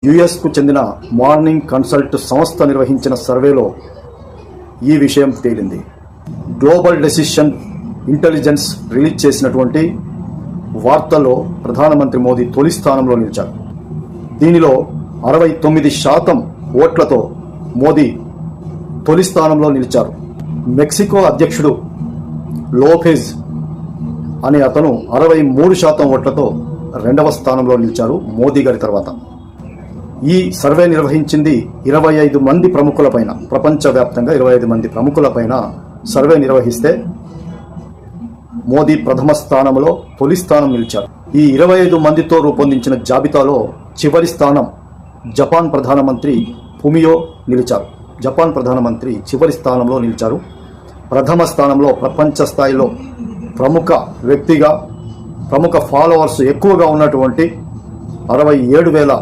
యుఎస్కు చెందిన morning consult సంస్థ నిర్వహించిన సర్వేలో ఈ విషయం తేలింది. గ్లోబల్ డెసిషన్ ఇంటెలిజెన్స్ రిలీజ్ చేసినటువంటి వార్తల్లో ప్రధానమంత్రి మోదీ తొలి స్థానంలో నిలిచారు. దీనిలో 69% ఓట్లతో మోదీ తొలి స్థానంలో నిలిచారు. మెక్సికో అధ్యక్షుడు లోపెజ్ అనే అతను 63% ఓట్లతో రెండవ స్థానంలో నిలిచారు మోదీ గారి తర్వాత. ఈ సర్వే నిర్వహించింది 25 మంది ప్రముఖులపైన, ప్రపంచవ్యాప్తంగా 25 మంది ప్రముఖులపైన సర్వే నిర్వహిస్తే మోదీ ప్రథమ స్థానంలో తొలి స్థానం నిలిచారు. ఈ 25 మందితో రూపొందించిన జాబితాలో చివరి స్థానం జపాన్ ప్రధానమంత్రి ఫుమియో నిలిచారు. జపాన్ ప్రధానమంత్రి చివరి స్థానంలో నిలిచారు. ప్రథమ స్థానంలో ప్రపంచ స్థాయిలో ప్రముఖ వ్యక్తిగా, ప్రముఖ ఫాలోవర్స్ ఎక్కువగా ఉన్నటువంటి 67,000